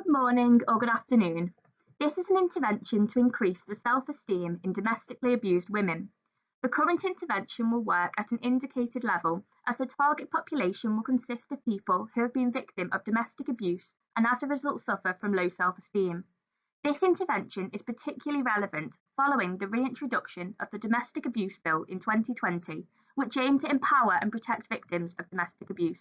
morning or good afternoon. This is an intervention to increase the self-esteem in domestically abused women. The current intervention will work at an indicated level as the target population will consist of people who have been victim of domestic abuse and as a result suffer from low self-esteem. This intervention is particularly relevant following the reintroduction of the Domestic Abuse Bill in 2020, which aimed to empower and protect victims of domestic abuse.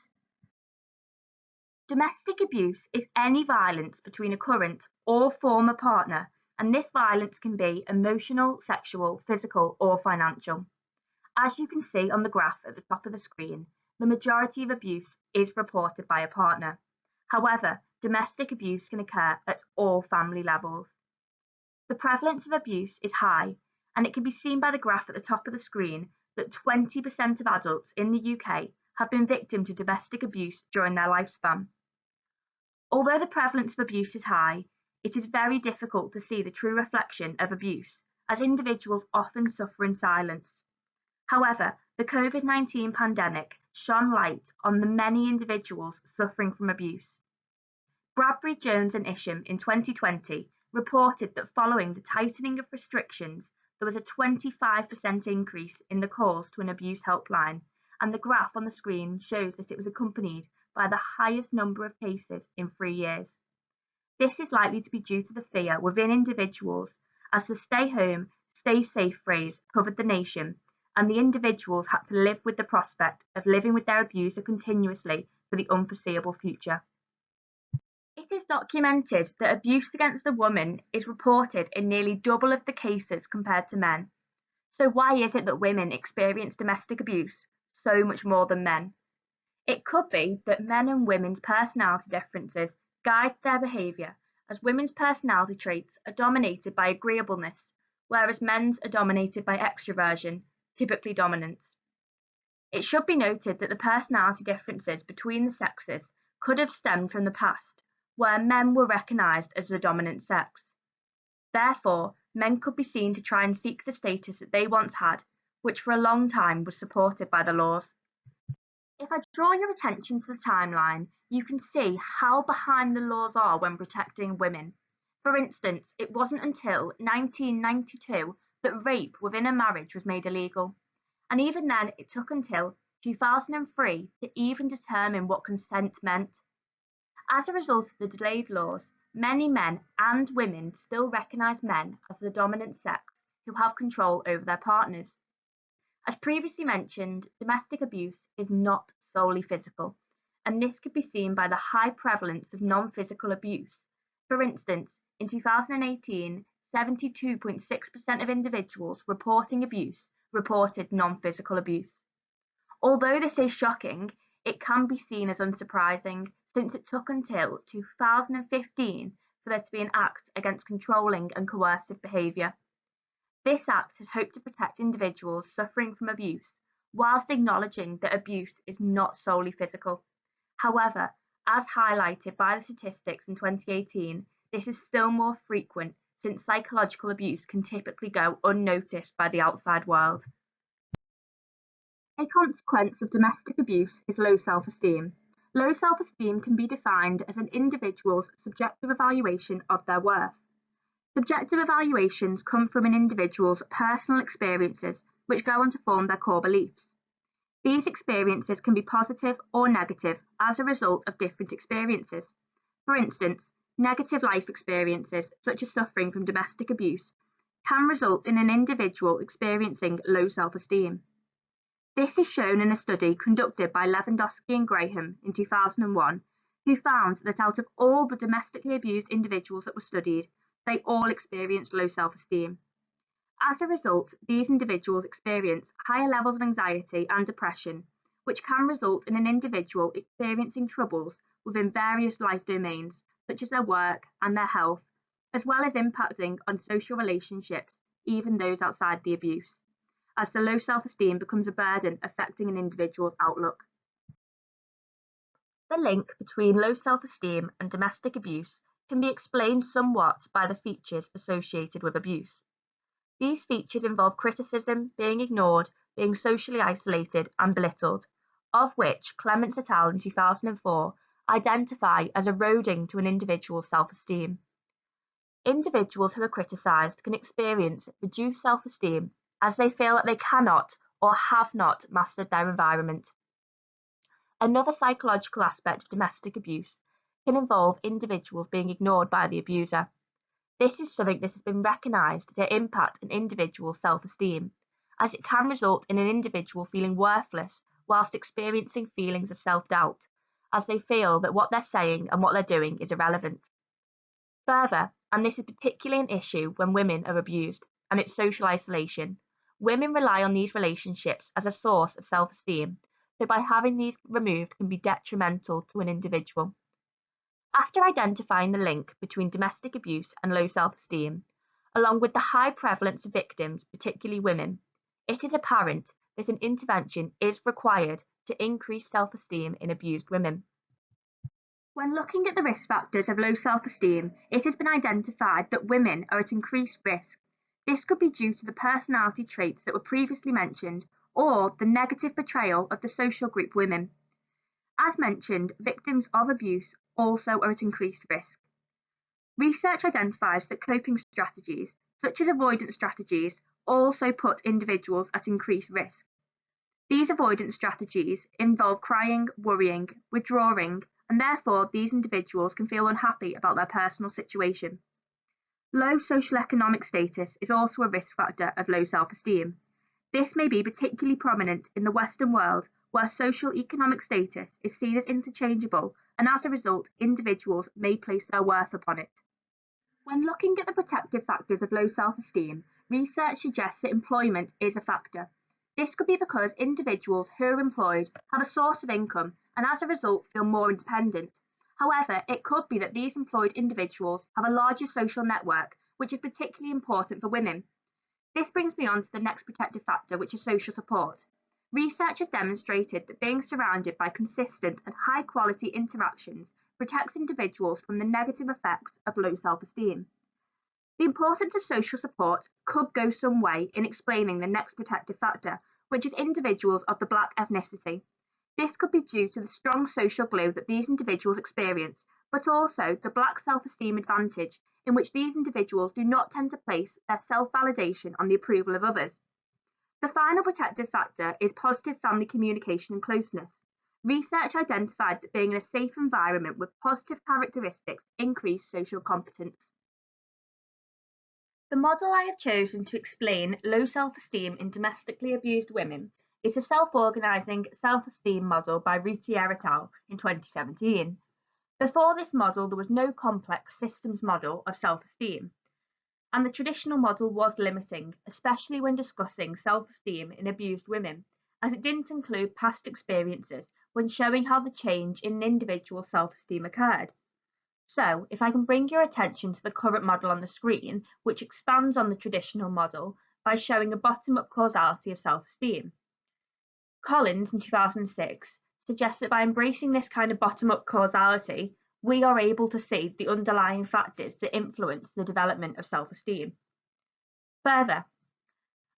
Domestic abuse is any violence between a current or former partner, and this violence can be emotional, sexual, physical, or financial. As you can see on the graph at the top of the screen, the majority of abuse is reported by a partner. However, domestic abuse can occur at all family levels. The prevalence of abuse is high, and it can be seen by the graph at the top of the screen that 20% of adults in the UK have been victim to domestic abuse during their lifespan. Although the prevalence of abuse is high, it is very difficult to see the true reflection of abuse, as individuals often suffer in silence. However, the COVID-19 pandemic shone light on the many individuals suffering from abuse. Bradbury, Jones and Isham in 2020 reported that following the tightening of restrictions, there was a 25% increase in the calls to an abuse helpline, and the graph on the screen shows that it was accompanied by the highest number of cases in 3 years. This is likely to be due to the fear within individuals as the stay home, stay safe phrase covered the nation, and the individuals had to live with the prospect of living with their abuser continuously for the unforeseeable future. It is documented that abuse against a woman is reported in nearly double of the cases compared to men. So why is it that women experience domestic abuse so much more than men? It could be that men and women's personality differences guide their behaviour, as women's personality traits are dominated by agreeableness, whereas men's are dominated by extroversion, typically dominance. It should be noted that the personality differences between the sexes could have stemmed from the past, where men were recognised as the dominant sex. Therefore, men could be seen to try and seek the status that they once had, which for a long time was supported by the laws. If I draw your attention to the timeline, you can see how behind the laws are when protecting women. For instance, it wasn't until 1992 that rape within a marriage was made illegal. And even then, it took until 2003 to even determine what consent meant. As a result of the delayed laws, many men and women still recognise men as the dominant sex who have control over their partners. As previously mentioned, domestic abuse is not solely physical, and this could be seen by the high prevalence of non-physical abuse. For instance, in 2018, 72.6% of individuals reporting abuse reported non-physical abuse. Although this is shocking, it can be seen as unsurprising, since it took until 2015 for there to be an act against controlling and coercive behaviour. This act had hoped to protect individuals suffering from abuse, whilst acknowledging that abuse is not solely physical. However, as highlighted by the statistics in 2018, this is still more frequent since psychological abuse can typically go unnoticed by the outside world. A consequence of domestic abuse is low self-esteem. Low self-esteem can be defined as an individual's subjective evaluation of their worth. Subjective evaluations come from an individual's personal experiences, which go on to form their core beliefs. These experiences can be positive or negative as a result of different experiences. For instance, negative life experiences, such as suffering from domestic abuse, can result in an individual experiencing low self-esteem. This is shown in a study conducted by Lewandowski and Graham in 2001, who found that out of all the domestically abused individuals that were studied, they all experienced low self-esteem. As a result, these individuals experience higher levels of anxiety and depression, which can result in an individual experiencing troubles within various life domains, such as their work and their health, as well as impacting on social relationships, even those outside the abuse, as the low self-esteem becomes a burden affecting an individual's outlook. The link between low self-esteem and domestic abuse can be explained somewhat by the features associated with abuse. These features involve criticism, being ignored, being socially isolated and belittled, of which Clements et al. In 2004 identify as eroding to an individual's self-esteem. Individuals who are criticised can experience reduced self-esteem as they feel that they cannot or have not mastered their environment. Another psychological aspect of domestic abuse can involve individuals being ignored by the abuser. This is something that has been recognised to impact an individual's self-esteem, as it can result in an individual feeling worthless whilst experiencing feelings of self-doubt, as they feel that what they're saying and what they're doing is irrelevant. Further, and this is particularly an issue when women are abused, and it's social isolation, women rely on these relationships as a source of self-esteem, so by having these removed can be detrimental to an individual. After identifying the link between domestic abuse and low self-esteem, along with the high prevalence of victims, particularly women, it is apparent that an intervention is required to increase self-esteem in abused women. When looking at the risk factors of low self-esteem, it has been identified that women are at increased risk. This could be due to the personality traits that were previously mentioned or the negative portrayal of the social group women. As mentioned, victims of abuse also are at increased risk. Research identifies that coping strategies, such as avoidance strategies, also put individuals at increased risk. These avoidance strategies involve crying, worrying, withdrawing, and therefore these individuals can feel unhappy about their personal situation. Low socioeconomic status is also a risk factor of low self-esteem. This may be particularly prominent in the Western world, where socio-economic status is seen as interchangeable, and as a result, individuals may place their worth upon it. When looking at the protective factors of low self-esteem, research suggests that employment is a factor. This could be because individuals who are employed have a source of income and as a result feel more independent. However, it could be that these employed individuals have a larger social network, which is particularly important for women. This brings me on to the next protective factor, which is social support. Research has demonstrated that being surrounded by consistent and high-quality interactions protects individuals from the negative effects of low self-esteem. The importance of social support could go some way in explaining the next protective factor, which is individuals of the Black ethnicity. This could be due to the strong social glue that these individuals experience, but also the Black self-esteem advantage, in which these individuals do not tend to place their self-validation on the approval of others. The final protective factor is positive family communication and closeness. Research identified that being in a safe environment with positive characteristics increased social competence. The model I have chosen to explain low self-esteem in domestically abused women is a self-organising self-esteem model by Routier et al. In 2017. Before this model, there was no complex systems model of self-esteem, and the traditional model was limiting, especially when discussing self-esteem in abused women, as it didn't include past experiences when showing how the change in an individual's self-esteem occurred. So, if I can bring your attention to the current model on the screen, which expands on the traditional model by showing a bottom-up causality of self-esteem. Collins, in 2006, suggests that by embracing this kind of bottom-up causality, we are able to see the underlying factors that influence the development of self-esteem. Further,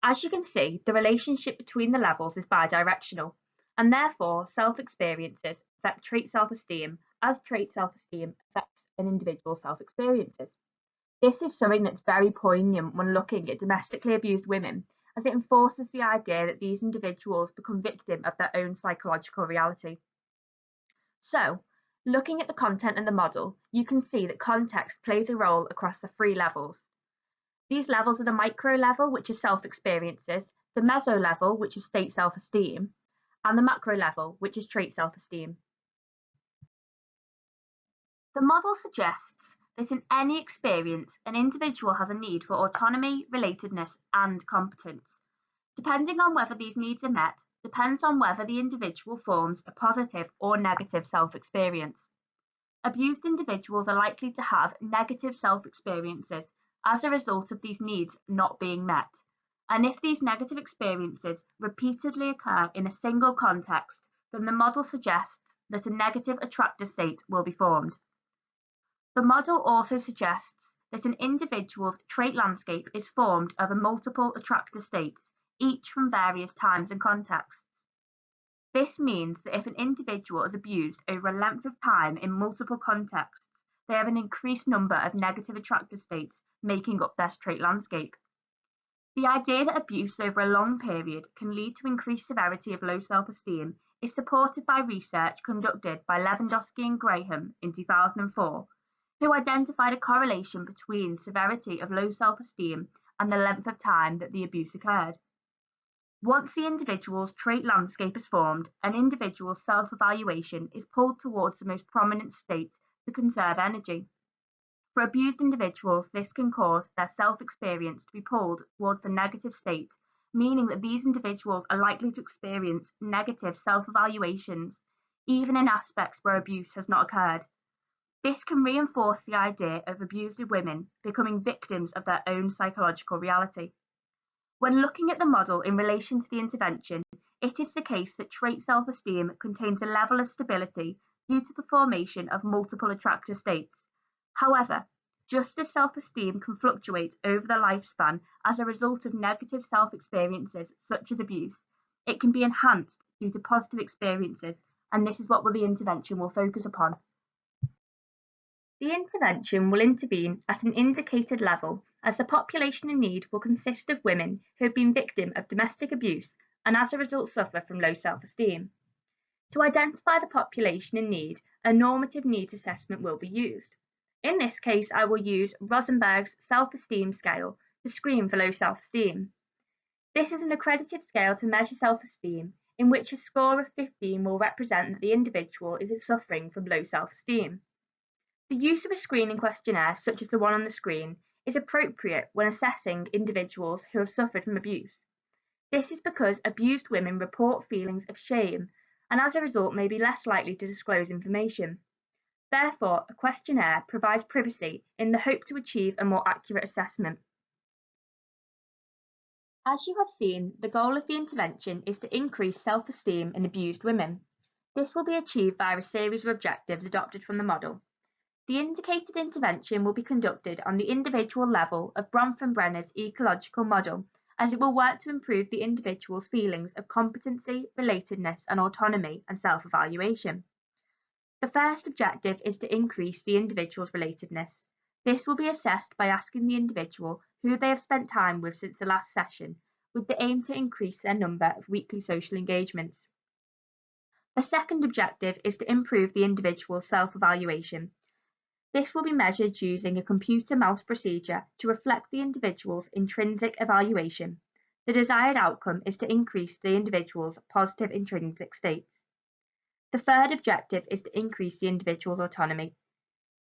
as you can see, the relationship between the levels is bidirectional, and therefore self-experiences affect trait self-esteem as trait self-esteem affects an individual's self-experiences. This is something that's very poignant when looking at domestically abused women, as it enforces the idea that these individuals become victim of their own psychological reality. So, looking at the content and the model, you can see that context plays a role across the three levels. These levels are the micro level, which is self-experiences, the meso level, which is state self-esteem, and the macro level, which is trait self-esteem. The model suggests that in any experience, an individual has a need for autonomy, relatedness, and competence. Depending on whether these needs are met, depends on whether the individual forms a positive or negative self-experience. Abused individuals are likely to have negative self-experiences as a result of these needs not being met, and if these negative experiences repeatedly occur in a single context, then the model suggests that a negative attractor state will be formed. The model also suggests that an individual's trait landscape is formed of multiple attractor states, each from various times and contexts. This means that if an individual is abused over a length of time in multiple contexts, they have an increased number of negative attractor states making up their trait landscape. The idea that abuse over a long period can lead to increased severity of low self-esteem is supported by research conducted by Lewandowski and Graham in 2004, who identified a correlation between severity of low self-esteem and the length of time that the abuse occurred. Once the individual's trait landscape is formed, an individual's self-evaluation is pulled towards the most prominent states to conserve energy. For abused individuals, this can cause their self-experience to be pulled towards the negative state, meaning that these individuals are likely to experience negative self-evaluations, even in aspects where abuse has not occurred. This can reinforce the idea of abused women becoming victims of their own psychological reality. When looking at the model in relation to the intervention, it is the case that trait self-esteem contains a level of stability due to the formation of multiple attractor states. However, just as self-esteem can fluctuate over the lifespan as a result of negative self-experiences such as abuse, it can be enhanced due to positive experiences, and this is what the intervention will focus upon. The intervention will intervene at an indicated level, as the population in need will consist of women who have been victim of domestic abuse and as a result suffer from low self-esteem. To identify the population in need, a normative needs assessment will be used. In this case, I will use Rosenberg's self-esteem scale to screen for low self-esteem. This is an accredited scale to measure self-esteem, in which a score of 15 will represent that the individual is suffering from low self-esteem. The use of a screening questionnaire, such as the one on the screen, is appropriate when assessing individuals who have suffered from abuse. This is because abused women report feelings of shame and as a result may be less likely to disclose information. Therefore, a questionnaire provides privacy in the hope to achieve a more accurate assessment. As you have seen, the goal of the intervention is to increase self-esteem in abused women. This will be achieved via a series of objectives adopted from the model. The indicated intervention will be conducted on the individual level of Bronfenbrenner's ecological model, as it will work to improve the individual's feelings of competency, relatedness, and autonomy and self-evaluation. The first objective is to increase the individual's relatedness. This will be assessed by asking the individual who they have spent time with since the last session, with the aim to increase their number of weekly social engagements. The second objective is to improve the individual's self-evaluation. This will be measured using a computer mouse procedure to reflect the individual's intrinsic evaluation. The desired outcome is to increase the individual's positive intrinsic states. The third objective is to increase the individual's autonomy.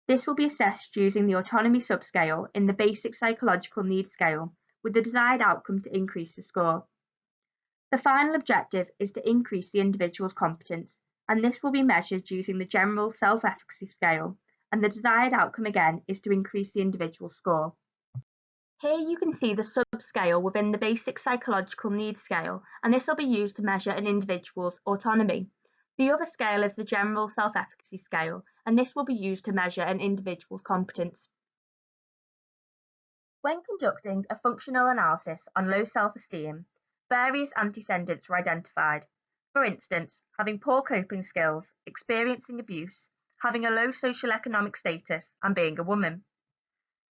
This will be assessed using the autonomy subscale in the basic psychological needs scale, with the desired outcome to increase the score. The final objective is to increase the individual's competence, and this will be measured using the general self-efficacy scale, and the desired outcome again is to increase the individual score. Here you can see the subscale within the basic psychological needs scale, and this will be used to measure an individual's autonomy. The other scale is the general self-efficacy scale, and this will be used to measure an individual's competence. When conducting a functional analysis on low self-esteem, various antecedents were identified. For instance, having poor coping skills, experiencing abuse, having a low socioeconomic status, and being a woman.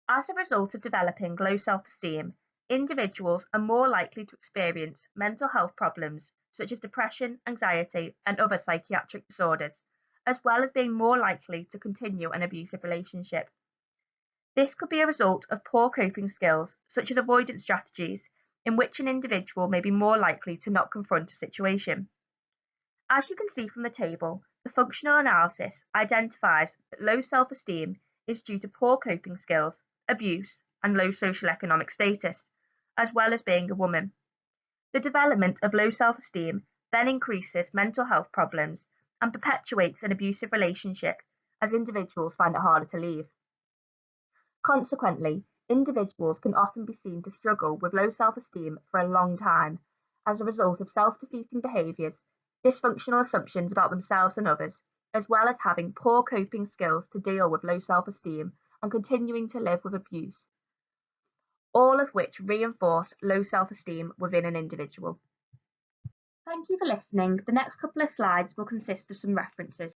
As a result of developing low self-esteem, individuals are more likely to experience mental health problems such as depression, anxiety, and other psychiatric disorders, as well as being more likely to continue an abusive relationship. This could be a result of poor coping skills, such as avoidance strategies, in which an individual may be more likely to not confront a situation. As you can see from the table, the functional analysis identifies that low self-esteem is due to poor coping skills, abuse, and low socioeconomic status, as well as being a woman. The development of low self-esteem then increases mental health problems and perpetuates an abusive relationship as individuals find it harder to leave. Consequently, individuals can often be seen to struggle with low self-esteem for a long time as a result of self-defeating behaviours, dysfunctional assumptions about themselves and others, as well as having poor coping skills to deal with low self-esteem and continuing to live with abuse, all of which reinforce low self-esteem within an individual. Thank you for listening. The next couple of slides will consist of some references.